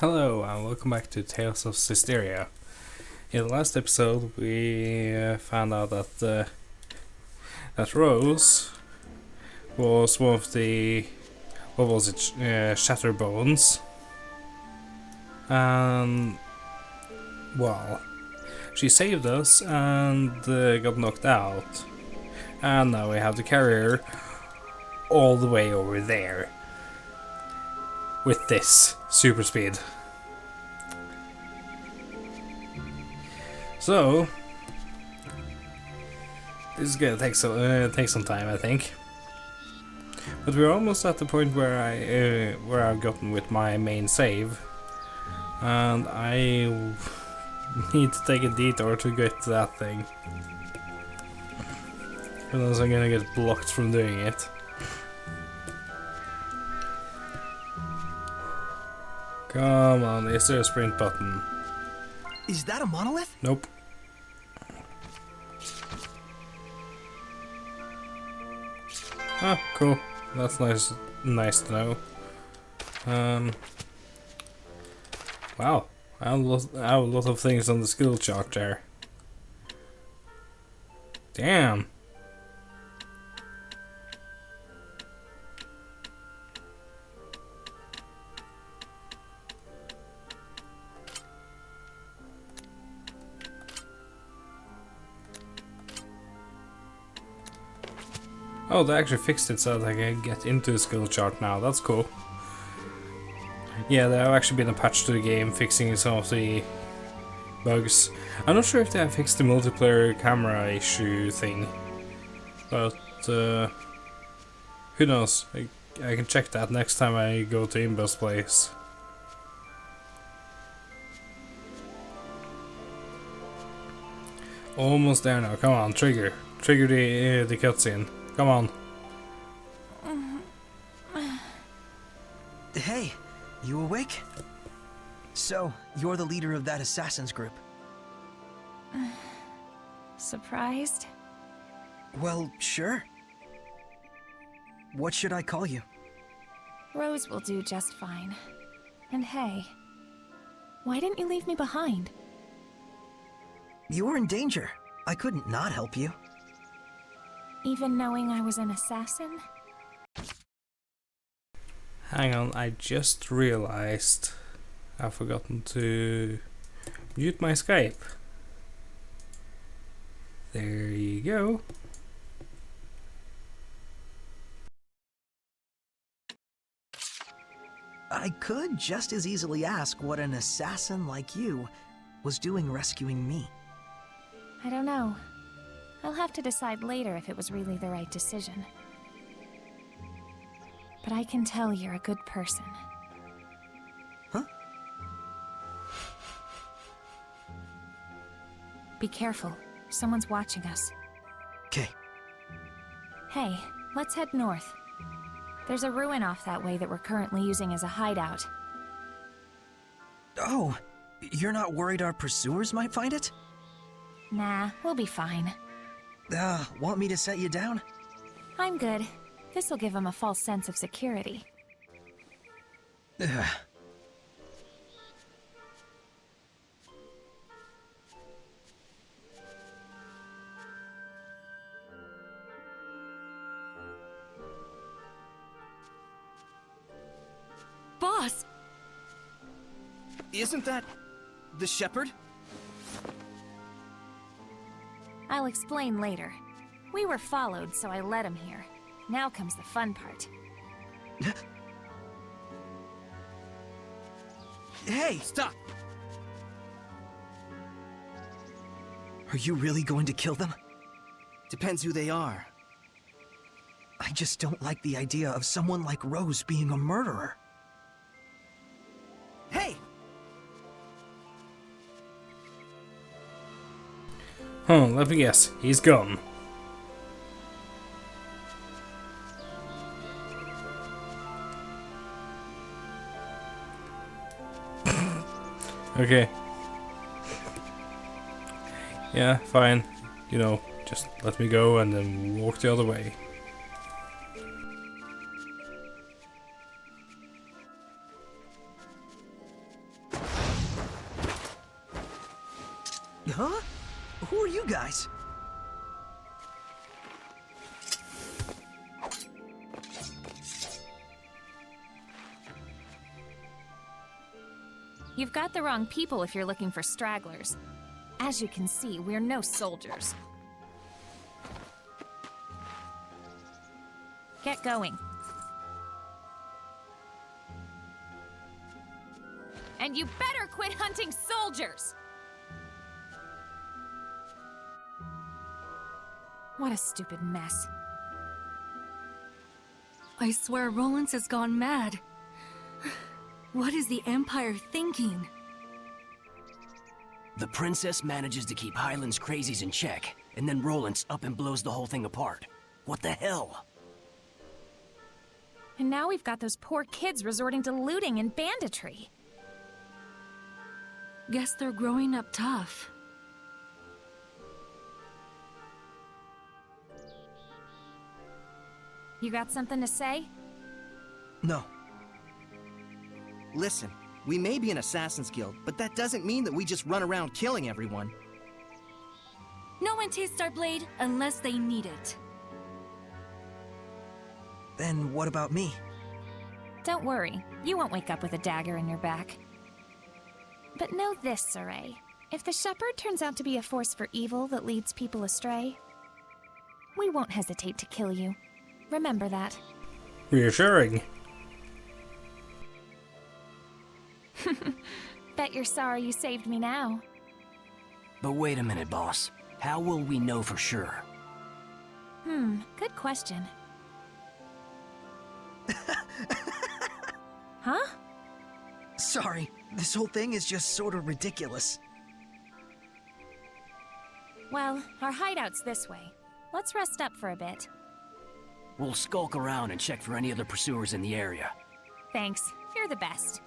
Hello and welcome back to Tales of Zestiria. In the last episode we found out that Rose was one of the, Shatterbones, and well, she saved us and got knocked out, and now we have to carry her all the way over there with this super speed. So this is gonna take some time, I think. But we're almost at the point where I've gotten with my main save, and I need to take a detour to get to that thing. Otherwise I'm gonna get blocked from doing it. Come on, is there a sprint button? Is that a monolith? Nope. Ah, cool. That's nice to know. Wow. I have a lot of things on the skill chart there. Damn. Oh, they actually fixed it so that I can get into the skill chart now. That's cool. Yeah, there have actually been a patch to the game fixing some of the bugs. I'm not sure if they have fixed the multiplayer camera issue thing, but who knows? I can check that next time I go to Imba's place. Almost there now. Come on, trigger the cutscene. Come on. Hey, you awake? So, you're the leader of that assassin's group. Surprised? Well, sure. What should I call you? Rose will do just fine. And hey, why didn't you leave me behind? You were in danger. I couldn't not help you. Even knowing I was an assassin? Hang on, I just realized I've forgotten to mute my Skype. There you go. I could just as easily ask what an assassin like you was doing rescuing me. I don't know. I'll have to decide later if it was really the right decision. But I can tell you're a good person. Huh? Be careful. Someone's watching us. Okay. Hey, let's head north. There's a ruin off that way that we're currently using as a hideout. Oh, you're not worried our pursuers might find it? Nah, we'll be fine. Want me to set you down? I'm good. This'll give them a false sense of security. Boss! Isn't that the shepherd? I'll explain later. We were followed, so I led him here. Now comes the fun part. Hey! Stop! Are you really going to kill them? Depends who they are. I just don't like the idea of someone like Rose being a murderer. Hey! Let me guess. He's gone. Okay. Yeah, fine. You know, just let me go and then walk the other way. guys. You've got the wrong people if you're looking for stragglers. As you can see, we're no soldiers. Get going. And you better quit hunting soldiers! What a stupid mess. I swear Rollins has gone mad. What is the Empire thinking? The princess manages to keep Highland's crazies in check, and then Rollins up and blows the whole thing apart. What the hell? And now we've got those poor kids resorting to looting and banditry. Guess they're growing up tough. You got something to say? No. Listen, we may be an Assassin's Guild, but that doesn't mean that we just run around killing everyone. No one tastes our blade unless they need it. Then what about me? Don't worry, you won't wake up with a dagger in your back. But know this, Saray. If the Shepherd turns out to be a force for evil that leads people astray, we won't hesitate to kill you. Remember that. Reassuring. Bet you're sorry you saved me now. But wait a minute, boss. How will we know for sure? Good question. Huh? Sorry, this whole thing is just sort of ridiculous. Well, our hideout's this way. Let's rest up for a bit. We'll skulk around and check for any other pursuers in the area. Thanks. You're the best.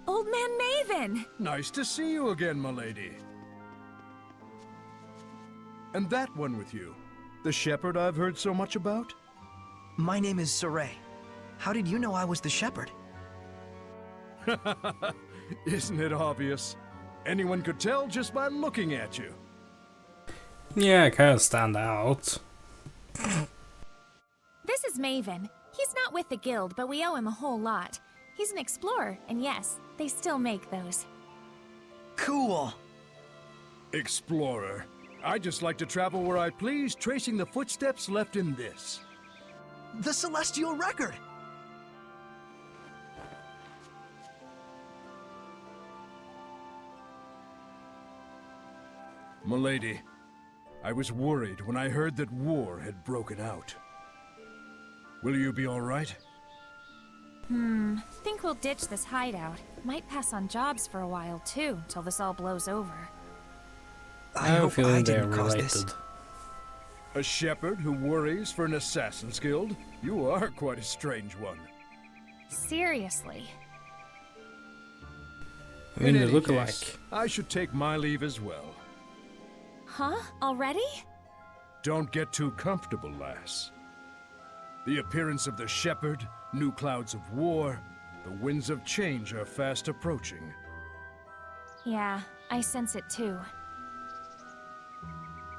Old Man Maven! Nice to see you again, milady. And that one with you, the shepherd I've heard so much about? My name is Saray. How did you know I was the Shepherd? Isn't it obvious? Anyone could tell just by looking at you. Yeah, kind of stand out. This is Maven. He's not with the guild, but we owe him a whole lot. He's an explorer, and yes, they still make those. Cool. Explorer. I just like to travel where I please, tracing the footsteps left in this. The Celestial Record! Milady, I was worried when I heard that war had broken out. Will you be all right? Think we'll ditch this hideout. Might pass on jobs for a while, too, till this all blows over. I have a hope feeling I they're didn't cause this. related. A shepherd who worries for an assassin's guild? You are quite a strange one. Seriously. I mean, In they any look case, alike. I should take my leave as well. Huh? Already? Don't get too comfortable, lass. The appearance of the shepherd, new clouds of war, the winds of change are fast approaching. Yeah, I sense it too.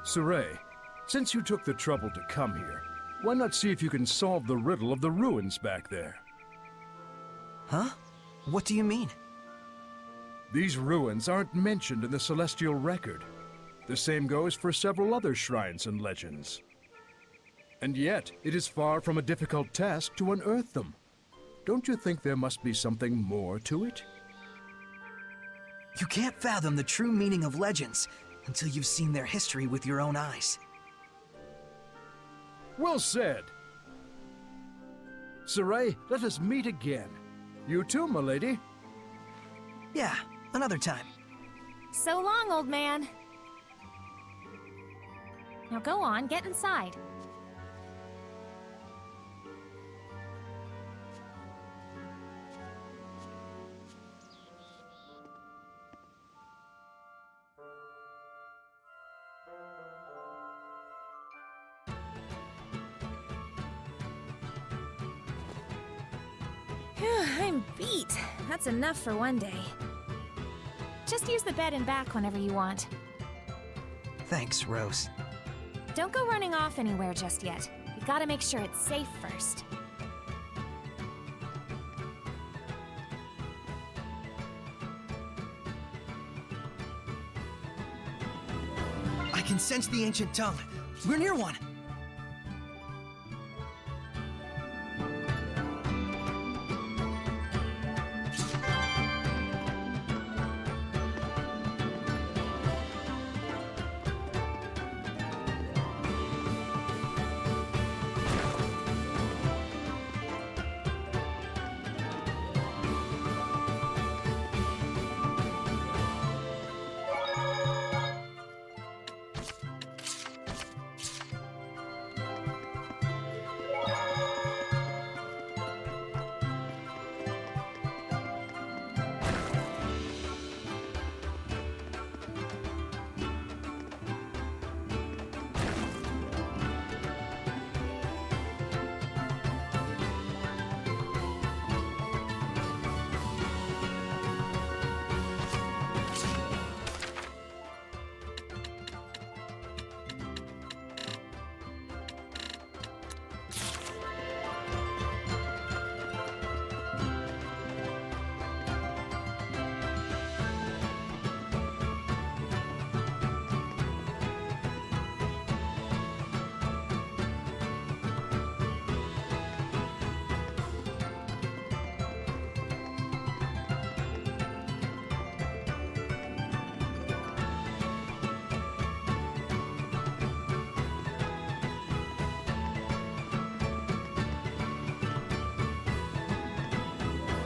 Saray, since you took the trouble to come here, why not see if you can solve the riddle of the ruins back there? Huh? What do you mean? These ruins aren't mentioned in the celestial record. The same goes for several other shrines and legends. And yet, it is far from a difficult task to unearth them. Don't you think there must be something more to it? You can't fathom the true meaning of legends until you've seen their history with your own eyes. Well said. Saray, let us meet again. You too, my lady. Yeah, another time. So long, old man. Now go on, get inside. Phew, I'm beat. That's enough for one day. Just use the bed and back whenever you want. Thanks, Rose. Don't go running off anywhere just yet. You gotta make sure it's safe first. I can sense the ancient tongue. We're near one.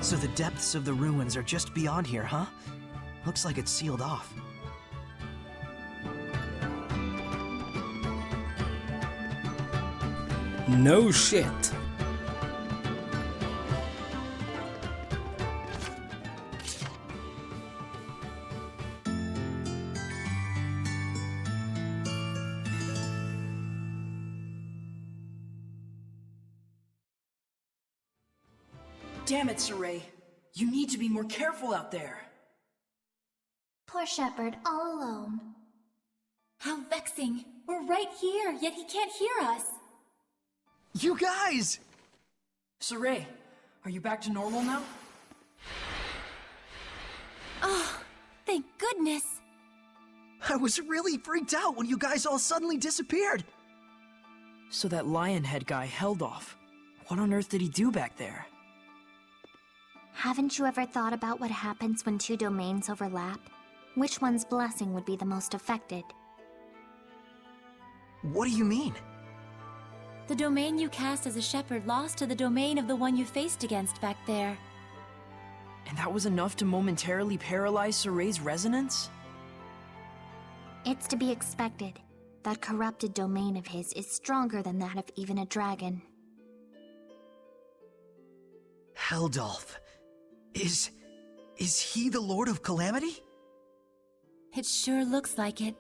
So the depths of the ruins are just beyond here, huh? Looks like it's sealed off. No shit. Damn it, Saray. You need to be more careful out there. Poor Shepherd, all alone. How vexing. We're right here, yet he can't hear us. You guys! Saray, are you back to normal now? Oh, thank goodness. I was really freaked out when you guys all suddenly disappeared. So that lion head guy held off. What on earth did he do back there? Haven't you ever thought about what happens when two domains overlap? Which one's blessing would be the most affected? What do you mean? The domain you cast as a shepherd lost to the domain of the one you faced against back there. And that was enough to momentarily paralyze Saray's resonance? It's to be expected. That corrupted domain of his is stronger than that of even a dragon. Heldolf. Is he the Lord of Calamity? It sure looks like it.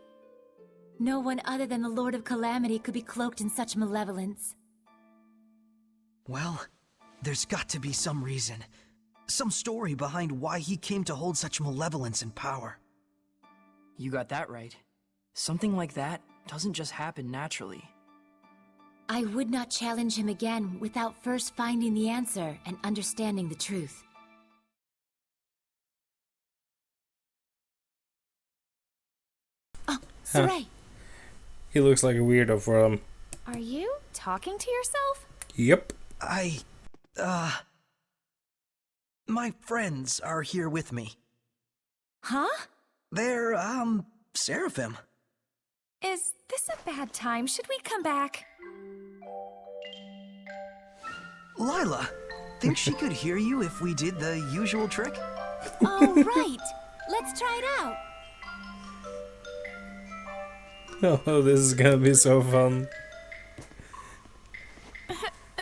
No one other than the Lord of Calamity could be cloaked in such malevolence. Well, there's got to be some reason. Some story behind why he came to hold such malevolence and power. You got that right. Something like that doesn't just happen naturally. I would not challenge him again without first finding the answer and understanding the truth. Saray! He looks like a weirdo for him. Are you talking to yourself? Yep. My friends are here with me. Huh? They're, Seraphim. Is this a bad time? Should we come back? Lila, think she could hear you if we did the usual trick? Oh, right! Let's try it out! Oh, this is gonna be so fun.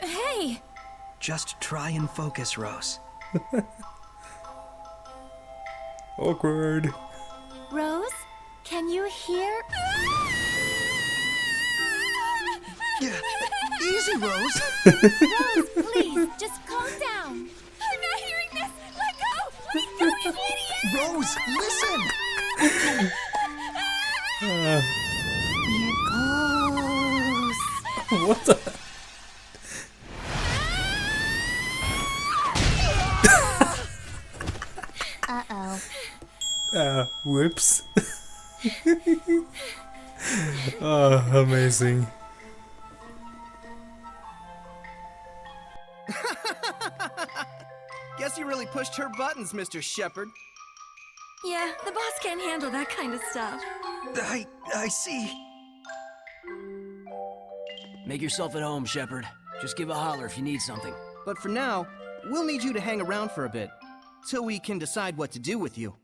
Hey! Just try and focus, Rose. Awkward. Rose, can you hear? Yeah, easy, Rose. Rose, please, just calm down. I'm not hearing this! Let go! Let go, you idiot! Rose, listen! Here goes. What the? Uh-oh. Whoops. Oh, amazing. Guess you really pushed her buttons, Mr. Shepard. Yeah, the boss can't handle that kind of stuff. I see. Make yourself at home, Shepard. Just give a holler if you need something. But for now, we'll need you to hang around for a bit, till we can decide what to do with you.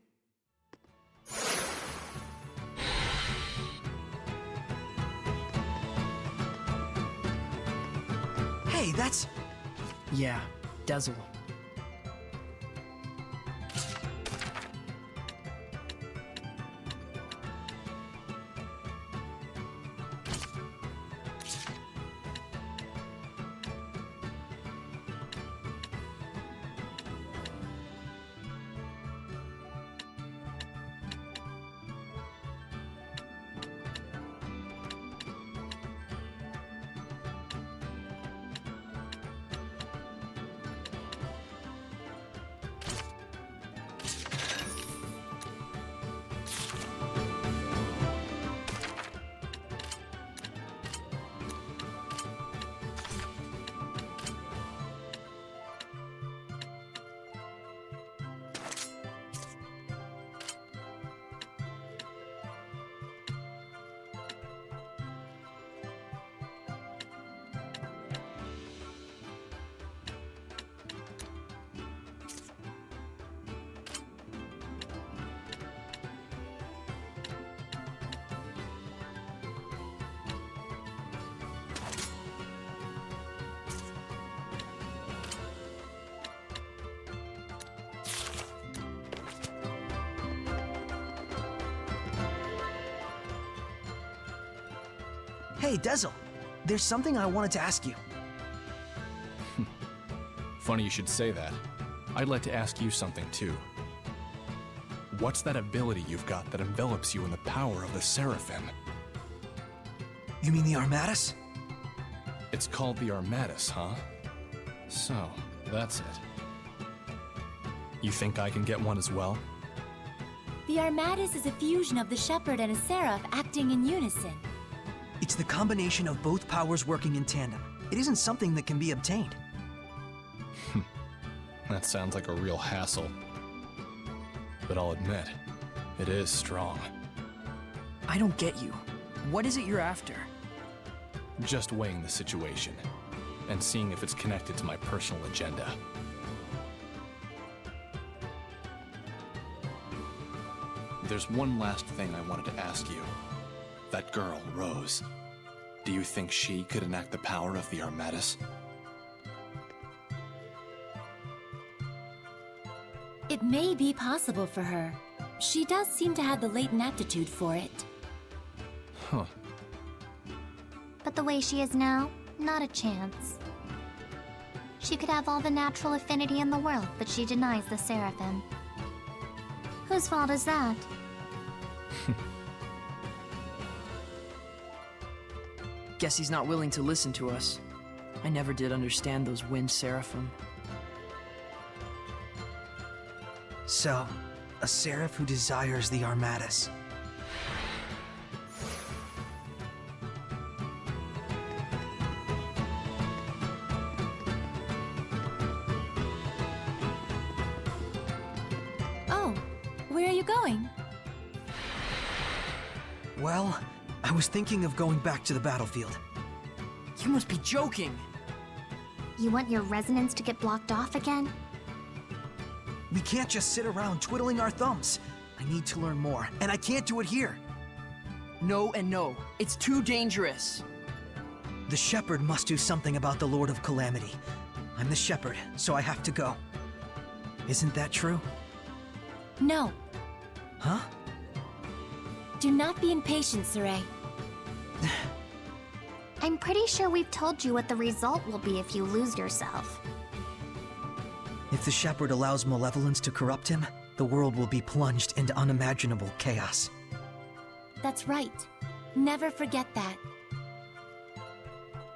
Hey, that's... Yeah, Dazzle. Hey, Dazzle. There's something I wanted to ask you. Funny you should say that. I'd like to ask you something too. What's that ability you've got that envelops you in the power of the Seraphim? You mean the Armatus? It's called the Armatus, huh? So, that's it. You think I can get one as well? The Armatus is a fusion of the Shepherd and a Seraph acting in unison. It's the combination of both powers working in tandem. It isn't something that can be obtained. That sounds like a real hassle. But I'll admit, it is strong. I don't get you. What is it you're after? Just weighing the situation, and seeing if it's connected to my personal agenda. There's one last thing I wanted to ask you. That girl, Rose. Do you think she could enact the power of the Armatus? It may be possible for her. She does seem to have the latent aptitude for it. Huh. But the way she is now, not a chance. She could have all the natural affinity in the world, but she denies the Seraphim. Whose fault is that? Guess he's not willing to listen to us. I never did understand those wind Seraphim. So, a Seraph who desires the Armatus. you going? Well, I was thinking of going back to the battlefield. You must be joking. You want your resonance to get blocked off again? We can't just sit around twiddling our thumbs. I need to learn more, and I can't do it here. No and no. It's too dangerous. The Shepherd must do something about the Lord of Calamity. I'm the Shepherd, so I have to go. Isn't that true? No. Huh? Do not be impatient, Saray. I'm pretty sure we've told you what the result will be if you lose yourself. If the Shepherd allows malevolence to corrupt him, the world will be plunged into unimaginable chaos. That's right. Never forget that.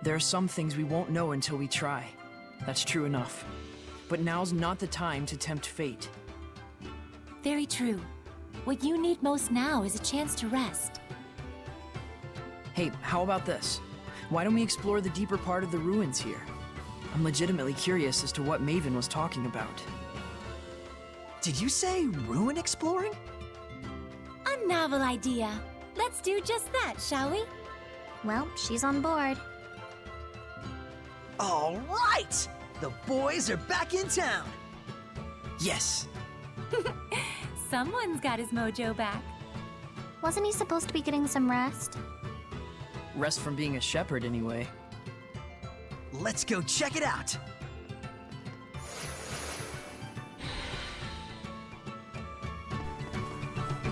There are some things we won't know until we try. That's true enough. But now's not the time to tempt fate. Very true. What you need most now is a chance to rest. Hey, how about this? Why don't we explore the deeper part of the ruins here? I'm legitimately curious as to what Maven was talking about. Did you say ruin exploring? A novel idea. Let's do just that, shall we? Well, she's on board. All right! The boys are back in town! Yes! Someone's got his mojo back. Wasn't he supposed to be getting some rest? Rest from being a shepherd, anyway. Let's go check it out!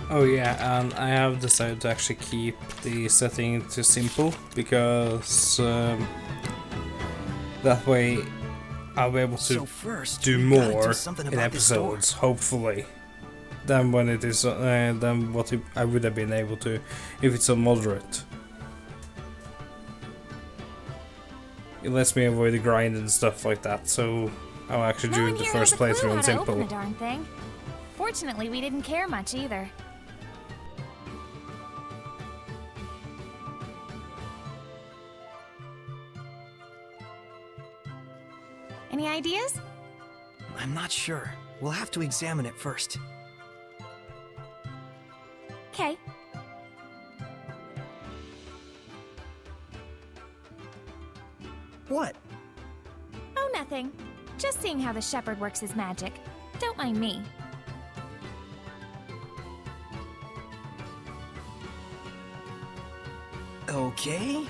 Oh yeah, and I have decided to actually keep the setting to simple because that way I'll be able to So first, do we gotta more do something in about this door. episodes, hopefully, than when it is than what I would have been able to if it's on moderate. It lets me avoid the grind and stuff like that, so I'll actually No do one the here first has a clue playthrough how on to open simple. the darn thing. Fortunately, we didn't care much either. Any ideas? I'm not sure. We'll have to examine it first. Okay. What? Oh, nothing. Just seeing how the shepherd works his magic. Don't mind me. Okay.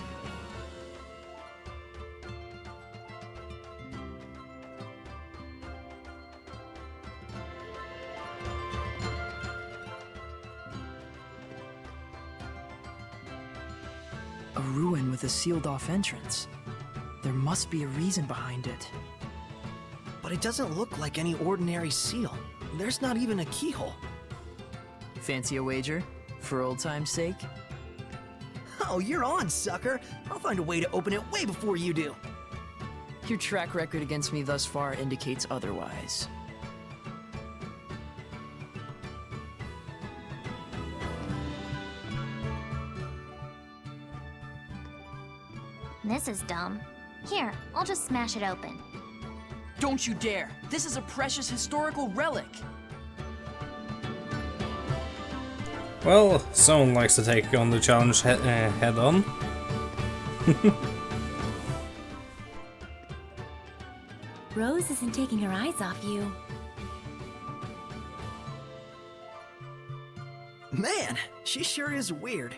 A ruin with a sealed-off entrance. There must be a reason behind it. But it doesn't look like any ordinary seal. There's not even a keyhole. Fancy a wager? For old time's sake? Oh, you're on, sucker. I'll find a way to open it way before you do. Your track record against me thus far indicates otherwise. This is dumb. Here, I'll just smash it open. Don't you dare! This is a precious historical relic! Well, someone likes to take on the challenge head on. Rose isn't taking her eyes off you. Man, she sure is weird.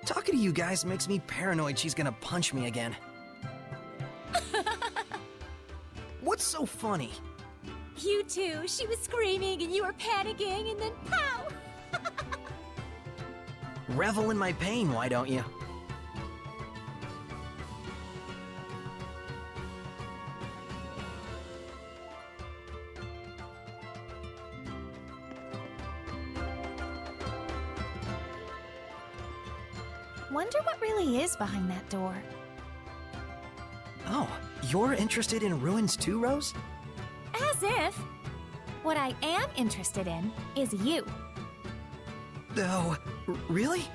Talking to you guys makes me paranoid she's gonna punch me again. What's so funny? You too. She was screaming and you were panicking and then pow! Revel in my pain, why don't you? Wonder what really is behind that door. Oh, you're interested in ruins too, Rose? As if. What I am interested in is you. Oh, really?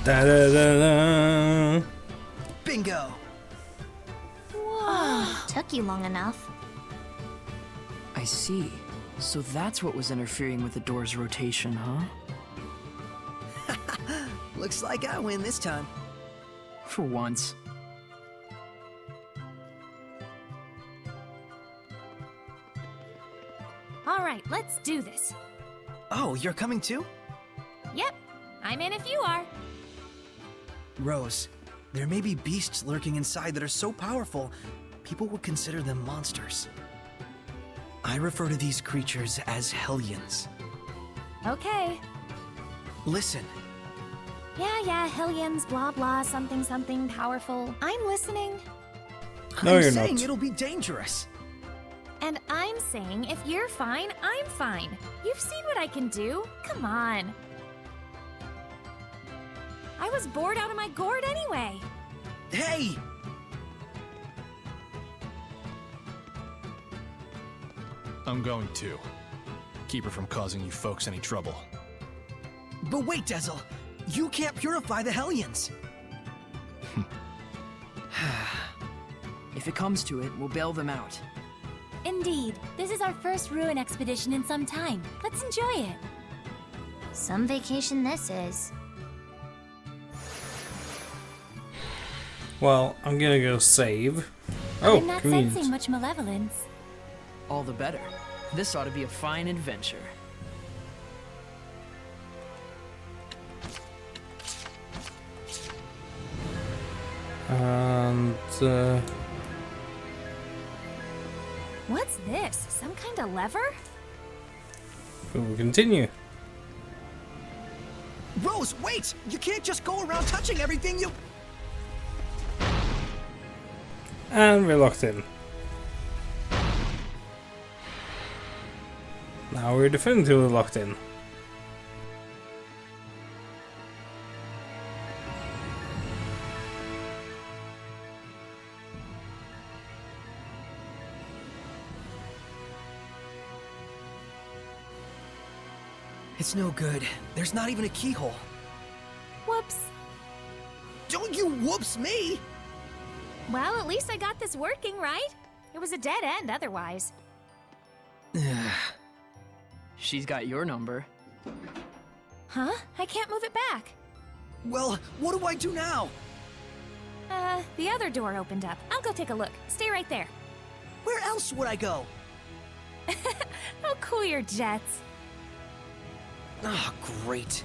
Da da da da. Bingo! Took you long enough. I see. So that's what was interfering with the door's rotation, huh? Looks like I win this time. For once. All right, let's do this. Oh, you're coming too? Yep, I'm in if you are. Rose, there may be beasts lurking inside that are so powerful, people would consider them monsters. I refer to these creatures as Hellions. Okay. Listen, Yeah, Hellions, blah blah, something something powerful. I'm listening. No, I'm you're saying not. it'll be dangerous. And I'm saying if you're fine, I'm fine. You've seen what I can do. Come on. I was bored out of my gourd anyway. Hey! I'm going to. Keep her from causing you folks any trouble. But wait, Dezel! You can't purify the Hellions! If it comes to it, we'll bail them out. Indeed, this is our first ruin expedition in some time. Let's enjoy it. Some vacation this is. Well, I'm gonna go save. Oh, I'm not convenient. sensing much malevolence. All the better. This ought to be a fine adventure. And What's this? Some kind of lever? we'll continue. Rose, wait! You can't just go around touching everything you... And we're locked in. Now we're definitively locked in. It's no good. There's not even a keyhole. Whoops. Don't you whoops me! Well, at least I got this working, right? It was a dead end otherwise. She's got your number. Huh? I can't move it back. Well, what do I do now? The other door opened up. I'll go take a look. Stay right there. Where else would I go? How cool your jets. Ah, great.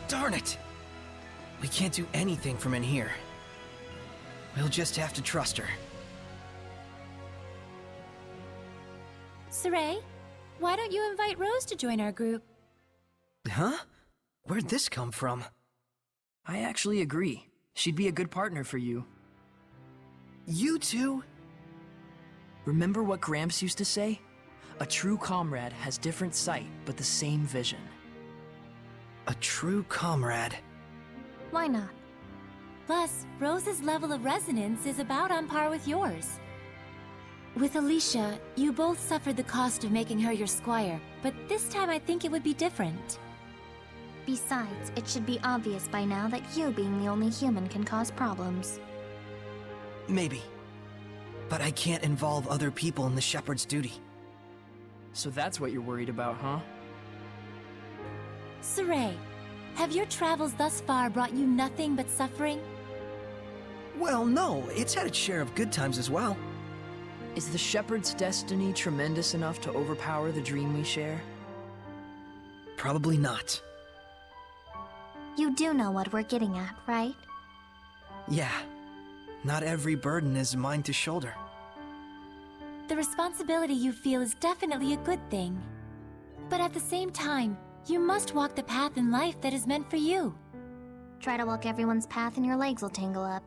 Darn it! We can't do anything from in here. We'll just have to trust her. Saray, why don't you invite Rose to join our group? Huh? Where'd this come from? I actually agree. She'd be a good partner for you. You two? Remember what Gramps used to say? A true comrade has different sight, but the same vision. A true comrade. Why not? Plus, Rose's level of resonance is about on par with yours. With Alicia, you both suffered the cost of making her your squire, but this time I think it would be different. Besides, it should be obvious by now that you being the only human can cause problems. Maybe. But I can't involve other people in the shepherd's duty. So that's what you're worried about, huh? Saray, have your travels thus far brought you nothing but suffering? Well, no, it's had its share of good times as well. Is the shepherd's destiny tremendous enough to overpower the dream we share? Probably not. You do know what we're getting at, right? Yeah. Not every burden is mine to shoulder. The responsibility you feel is definitely a good thing. But at the same time, you must walk the path in life that is meant for you. Try to walk everyone's path and your legs will tangle up.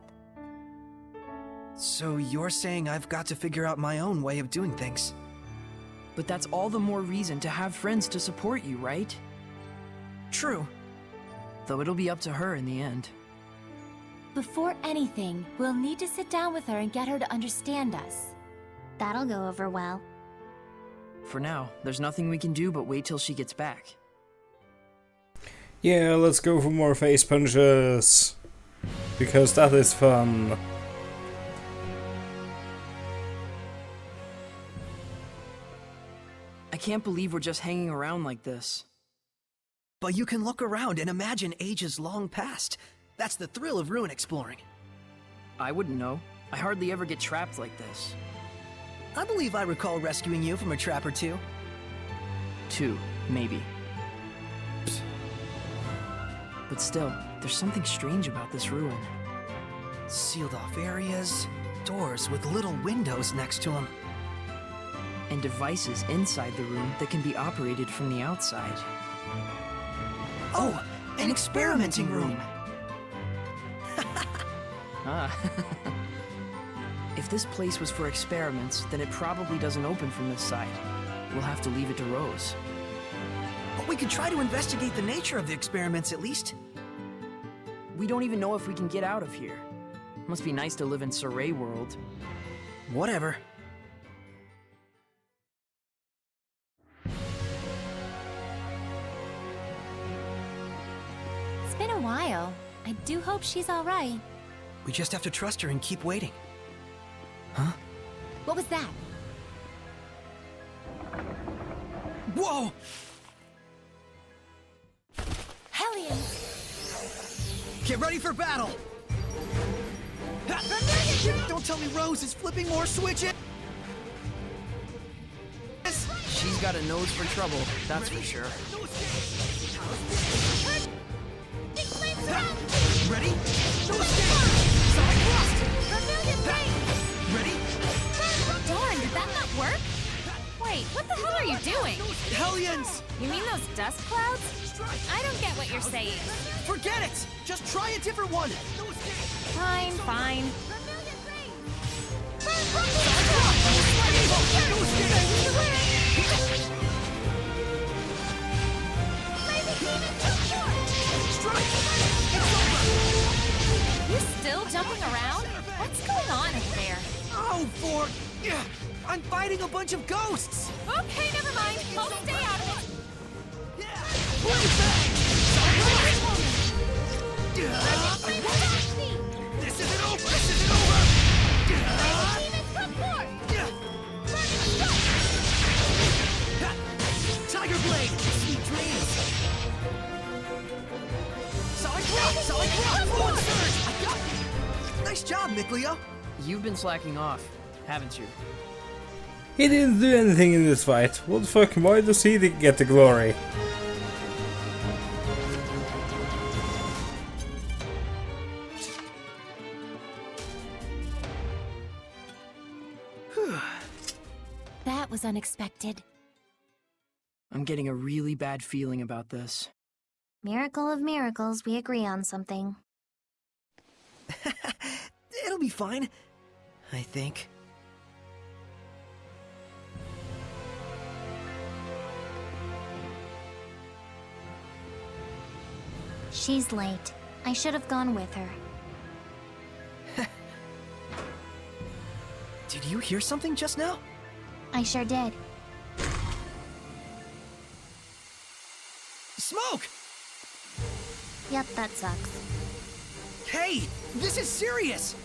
So you're saying I've got to figure out my own way of doing things? But that's all the more reason to have friends to support you, right? True. Though it'll be up to her in the end. Before anything, we'll need to sit down with her and get her to understand us. That'll go over well. For now, there's nothing we can do but wait till she gets back. Yeah, let's go for more face punches. Because that is fun. I can't believe we're just hanging around like this. But you can look around and imagine ages long past. That's the thrill of ruin exploring. I wouldn't know. I hardly ever get trapped like this. I believe I recall rescuing you from a trap or two. 2, maybe. But still, there's something strange about this ruin. Sealed off areas, doors with little windows next to them. And devices inside the room that can be operated from the outside. Oh, an experimenting room! Ah. If this place was for experiments, then it probably doesn't open from this side. We'll have to leave it to Rose. But we could try to investigate the nature of the experiments at least. We don't even know if we can get out of here. Must be nice to live in Saray world. Whatever. It's been a while. I do hope she's all right. We just have to trust her and keep waiting. What was that? Whoa! Hellions! Get ready for battle! Don't tell me Rose is flipping more switches! She's got a nose for trouble, that's for sure. Ready? No escape! Sonic Blast! Ready? Darn, did that not work? Wait, what the hell are you doing? Hellions! You mean those dust clouds? I don't get what you're saying. Forget it! Just try a different one! Fine, fine. You still jumping around? What's going on in there? Oh, I'm fighting a bunch of ghosts! Okay, never mind. I'll stay out of it. This isn't over! This isn't over! Tiger Blade! Sweet dreams! Solid Rock! Solid Rock! Forward surge! I got you! Nice job, Mikleo! You've been slacking off, haven't you? He didn't do anything in this fight. What the fuck? Why does he get the glory? That was unexpected. I'm getting a really bad feeling about this. Miracle of miracles, we agree on something. It'll be fine. I think. She's late. I should have gone with her. Did you hear something just now? I sure did. Smoke! Yep, that sucks. Hey! This is serious!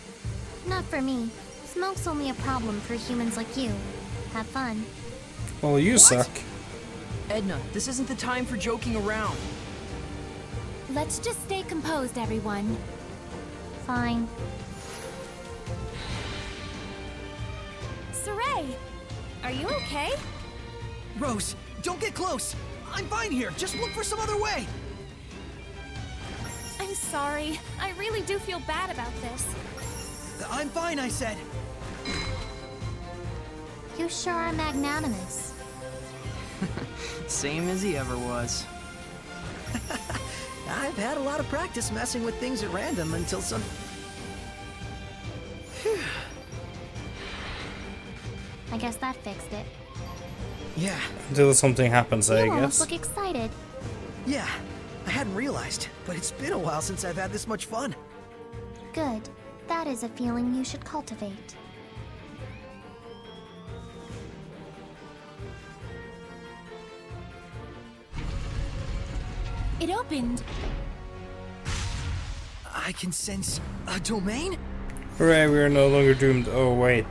Not for me. Smoke's only a problem for humans like you. Have fun. Well, you suck. Edna, this isn't the time for joking around. Let's just stay composed, everyone. Fine. Saray, are you okay? Rose, don't get close! I'm fine here, just look for some other way! I'm sorry. I really do feel bad about this. I'm fine, I said. You sure are magnanimous. Same as he ever was. I've had a lot of practice messing with things at random until some... I guess that fixed it. Yeah. Until something happens, I You almost guess. look excited. Yeah, I hadn't realized, but it's been a while since I've had this much fun. Good. That is a feeling you should cultivate. It opened. I can sense a domain? Hooray, we are no longer doomed. Oh, wait.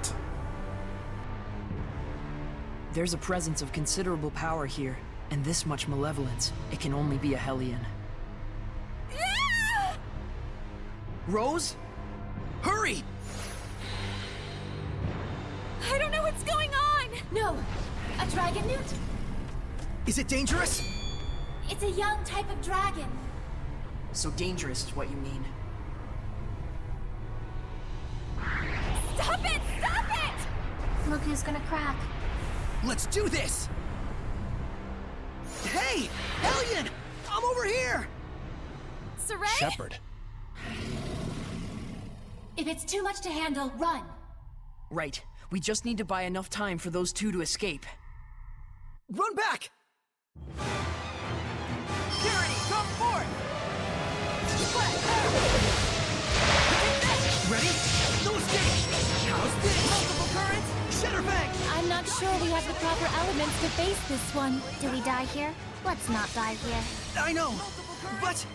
There's a presence of considerable power here, and this much malevolence. It can only be a Hellion. Rose? Hurry! I don't know what's going on! No, a dragon newt? Is it dangerous? It's a young type of dragon. So dangerous is what you mean. Stop it! Stop it! Look who's gonna crack. Let's do this! Hey! Hellion! I'm over here! Saray? Shepard. If it's too much to handle, run. Right. We just need to buy enough time for those two to escape. Run back! Security, come forth! Ready? No escape! How's this? Multiple currents! Shatterbang! I'm not sure we have the proper elements to face this one. Do we die here? Let's not die here. I know, but...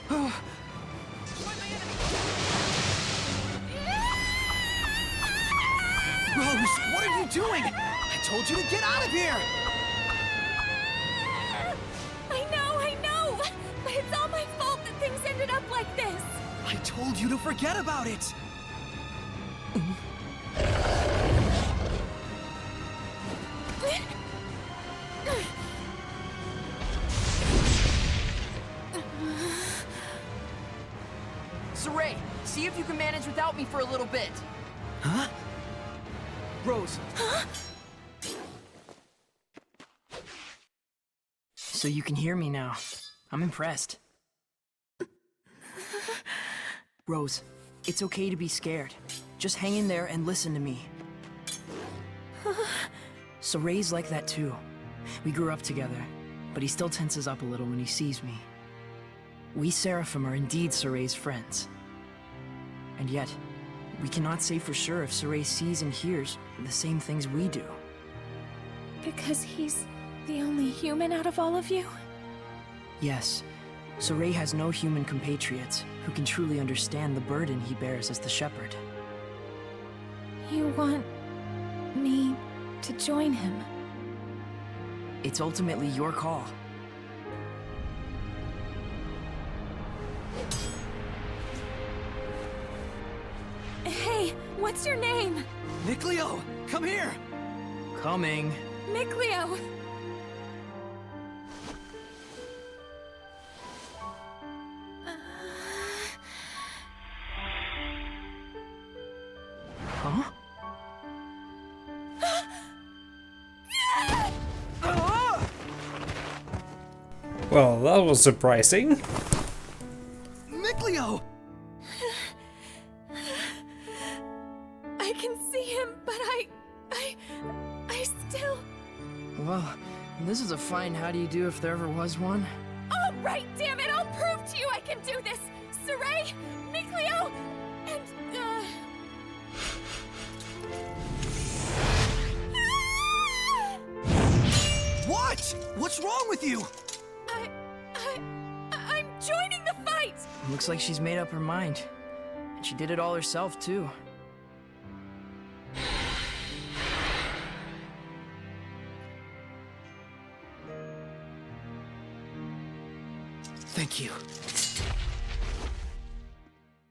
Rose, what are you doing? I told you to get out of here! I know! But it's all my fault that things ended up like this. I told you to forget about it! Saray, see if you can manage without me for a little bit. Huh? Rose. So you can hear me now. I'm impressed. Rose, it's okay to be scared. Just hang in there and listen to me. Saray's like that too. We grew up together, but he still tenses up a little when he sees me. We Seraphim are indeed Saray's friends. And yet, we cannot say for sure if Saray sees and hears the same things we do. Because he's the only human out of all of you? Yes, Saray has no human compatriots who can truly understand the burden he bears as the shepherd. You want me to join him? It's ultimately your call. Hey, what's your name? Nicleo, come here! Coming. Nicleo! Huh? Well, that was surprising. Nicleo! I can see him, but I still... Well, this is a fine how do you do if there ever was one. All right, damn it! I'll prove to you I can do this! Saray, Nicleo, and, What? What's wrong with you? I'm joining the fight! Looks like she's made up her mind. And she did it all herself, too. Thank you.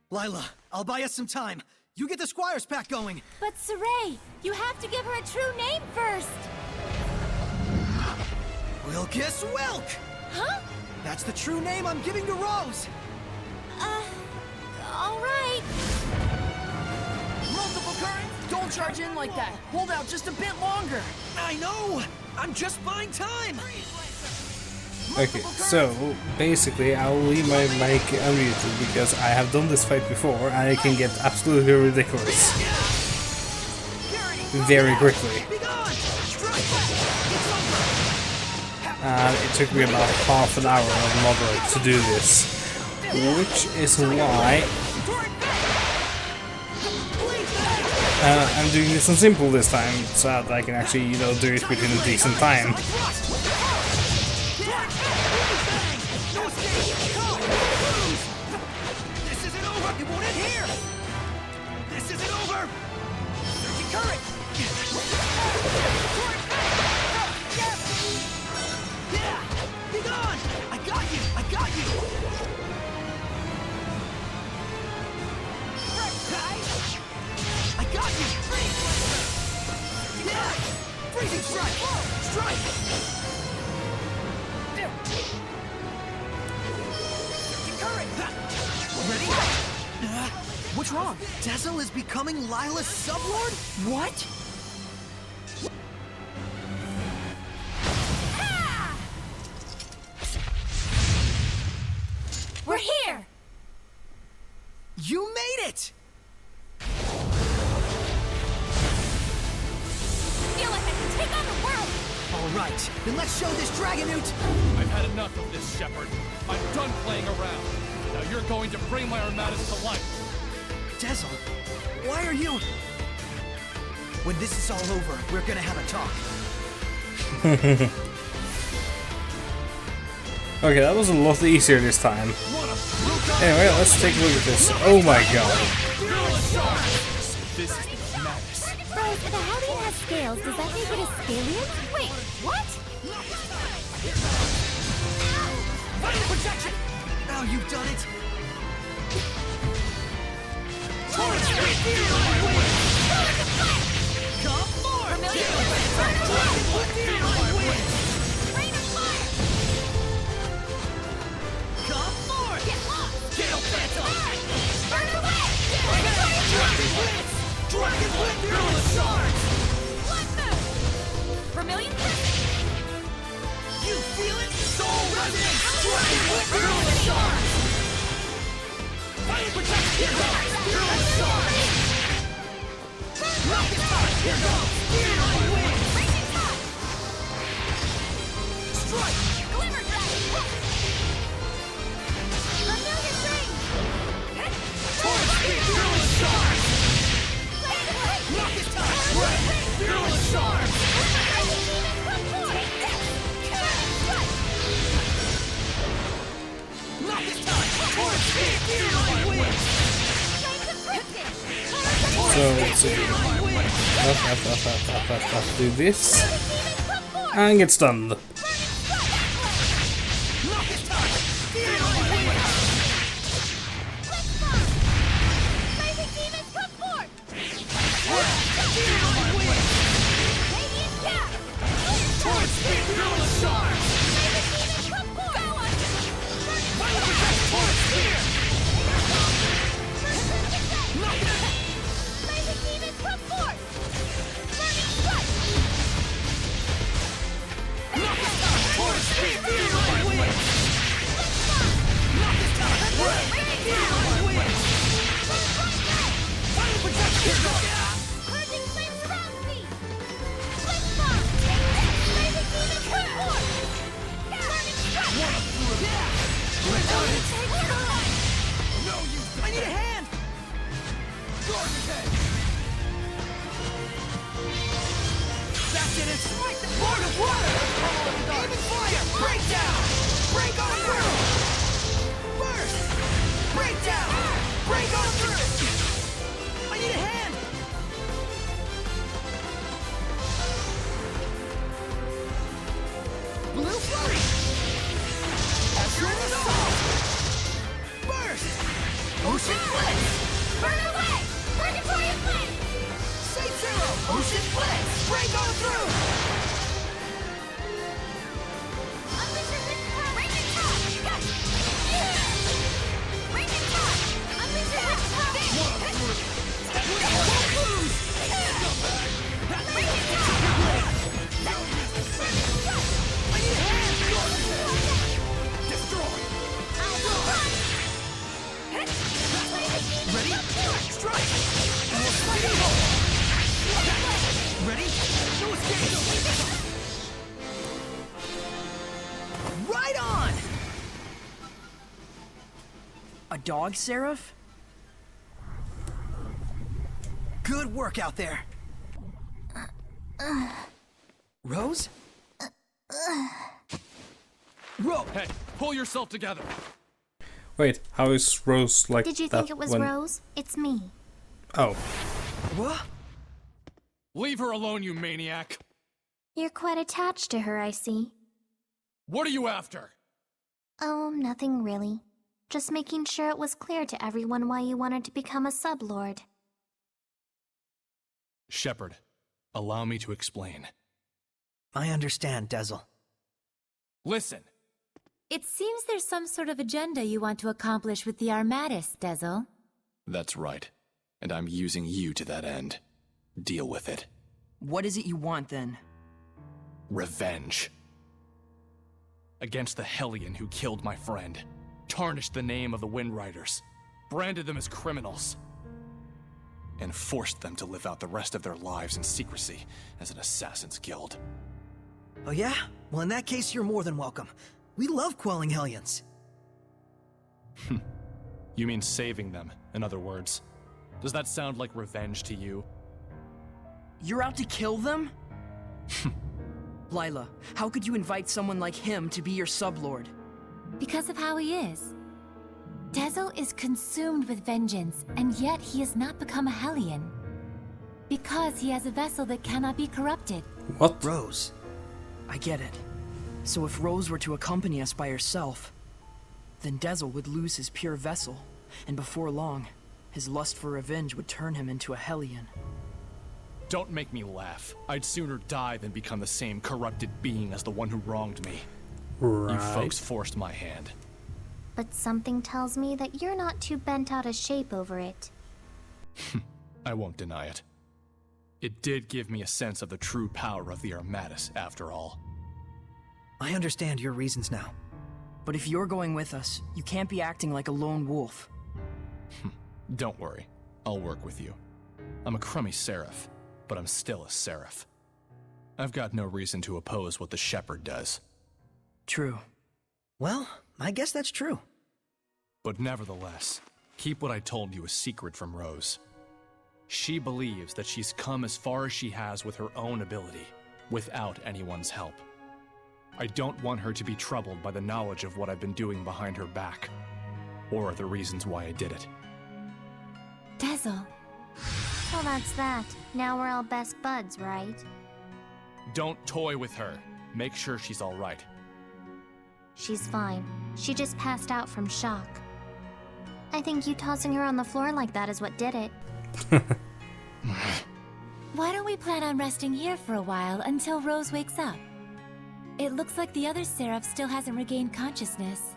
Lila, I'll buy us some time. You get the Squire's pack going. But Saray, you have to give her a true name first. Wilkes Wilk! Huh? That's the true name I'm giving to Rose! All right. Multiple currents! Don't charge in like that. Hold out just a bit longer. I know! I'm just buying time! Okay, so basically I will leave my mic unmuted because I have done this fight before and it can get absolutely ridiculous very quickly. And it took me about half an hour of moderate to do this, which is why I'm doing this on simple this time, so that I can actually, you know, do it within a decent time. What's wrong? Dazzle is becoming Lila's sublord? What? We're here! You made it! Feel like I can take on the world! All right, then let's show this Dragonute! I've had enough of this, Shepard. I'm done playing around. Now you're going to bring my Armadas to life. Dazzle, why are you... When this is all over, we're gonna have a talk. Okay, that was a lot easier this time. Anyway, let's take a look at this. Oh my god. This is madness. Rose, if a Hellion has scales, does that make it a Scalian? Wait, what? Protection! Now you've done it! Come forth! Rain of fire! Come forth! Get lost! Gale Phantom! Burn away! Dragon Blitz! Dragon Blitz! Mirror Shards! Blood move! Vermilion Crescent! You feel it? Soul Resonance! Dragon Blitz! Mirror Shards! Fire Protection! Here goes! Mirror Shards! Rocket Touch! Here goes! Mirror Wind! Raging Touch! Strike! Glimmer Dragon! Vermilion Ring! Torch Speed! Mirror Shards! Blaze away! Rocket Touch! Red! Mirror Shards! Raging Demon, come forth! Rocket Touch! Torch Speed! Mirror Wind! Flames of Cryptic! So let's see. Let's do this. And get stunned. Rocket Touch! Mirror Wind! Blazing Demons, come forth! Mirror Wind! Radiant Cap! Torch Speed! Mirror Shards! Blazing Demons, come forth! Go on! Fire Protect! Torch Spear! Blazing Demons, come forth! Burning Strike! Rocket Touch! Torch Speed! Mirror Wind! Rocket Touch! Red! Mirror Wind! Fire Protect! Here goes! Purging flames around me! Blitz Bomb! Blazing Demons, come forth! Burning Strike! I need a hand! That did it! Lord of Water! Even Fire! Breakdown! Break on through! Burst! Breakdown! Break on through! I need a hand! Blue Flurry! Azure Assault! Burst! Ocean Blitz! Burn away! Purgatory of Flame! Saint Zero! Ocean Blitz! Break on through! Unleash your hidden power! Raging Touch! Gotcha! Raging Touch! Unleash your hidden power! Raging Touch! I need a hand! A dog, Seraph? Good work out there. Rose? Hey, pull yourself together. Wait, how is Rose like Did you that think it was when... Rose? It's me. Oh. What? Leave her alone, you maniac. You're quite attached to her, I see. What are you after? Oh, nothing really. Just making sure it was clear to everyone why you wanted to become a sublord. Shepard, allow me to explain. I understand, Dezel. Listen. It seems there's some sort of agenda you want to accomplish with the Armatus, Dezel. That's right. And I'm using you to that end. Deal with it. What is it you want, then? Revenge. Against the Hellion who killed my friend, tarnished the name of the Wind Riders, branded them as criminals, And forced them to live out the rest of their lives in secrecy as an assassin's guild. Oh yeah? Well, in that case, you're more than welcome. We love quelling Hellions. You mean saving them, in other words. Does that sound like revenge to you? You're out to kill them? Lila, how could you invite someone like him to be your sublord? Because of how he is. Dezel is consumed with vengeance, and yet he has not become a Hellion. Because he has a vessel that cannot be corrupted. What? Rose. I get it. So if Rose were to accompany us by herself, then Dezel would lose his pure vessel, and before long, his lust for revenge would turn him into a Hellion. Don't make me laugh. I'd sooner die than become the same corrupted being as the one who wronged me. Right. You folks forced my hand. But something tells me that you're not too bent out of shape over it. I won't deny it. It did give me a sense of the true power of the Armatus, after all. I understand your reasons now. But if you're going with us, you can't be acting like a lone wolf. Don't worry. I'll work with you. I'm a crummy seraph, but I'm still a seraph. I've got no reason to oppose what the Shepherd does. True. Well, I guess that's true. But nevertheless, keep what I told you a secret from Rose. She believes that she's come as far as she has with her own ability, without anyone's help. I don't want her to be troubled by the knowledge of what I've been doing behind her back, or the reasons why I did it. Dezel. Well, that's that. Now we're all best buds, right? Don't toy with her. Make sure she's all right. She's fine. She just passed out from shock. I think you tossing her on the floor like that is what did it. Why don't we plan on resting here for a while until Rose wakes up? It looks like the other Seraph still hasn't regained consciousness.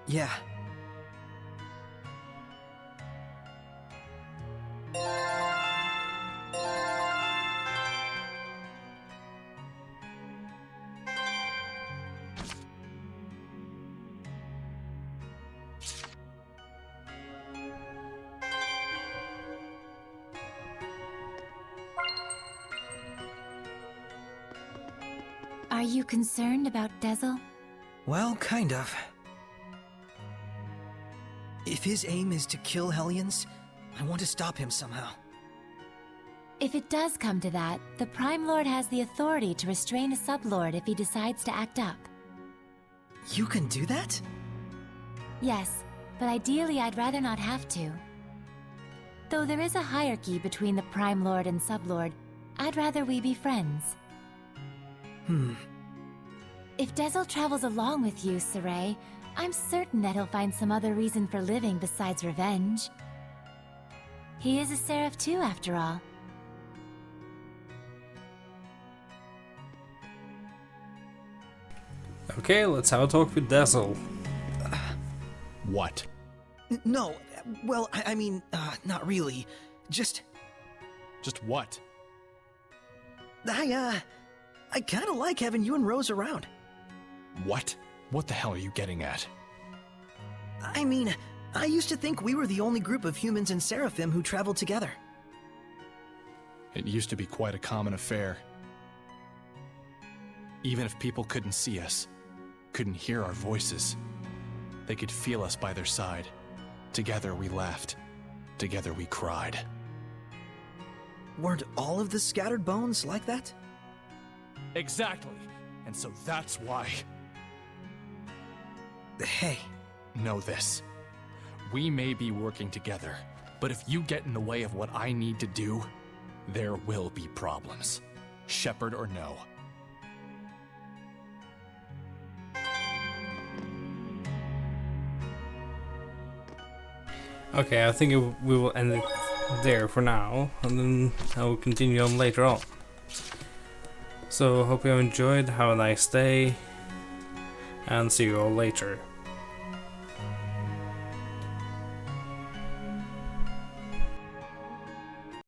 Yeah. Are you concerned about Dezel? Well, kind of. If his aim is to kill Hellions, I want to stop him somehow. If it does come to that, the Prime Lord has the authority to restrain a sublord if he decides to act up. You can do that? Yes, but ideally I'd rather not have to. Though there is a hierarchy between the Prime Lord and Sublord, I'd rather we be friends. If Dezel travels along with you, Saray, I'm certain that he'll find some other reason for living besides revenge. He is a Seraph too, after all. Okay, let's have a talk with Dezel. What? No, well, I mean, not really. Just what? I kinda like having you and Rose around. What? What the hell are you getting at? I mean, I used to think we were the only group of humans and Seraphim who traveled together. It used to be quite a common affair. Even if people couldn't see us, couldn't hear our voices, they could feel us by their side, Together we laughed. Together we cried. Weren't all of the scattered bones like that? Exactly. And so that's why. Hey. Know this. We may be working together, but if you get in the way of what I need to do, there will be problems. Shepherd or no. Okay, I think we will end it there for now, and then I will continue on later on. So, hope you enjoyed, have a nice day, and see you all later.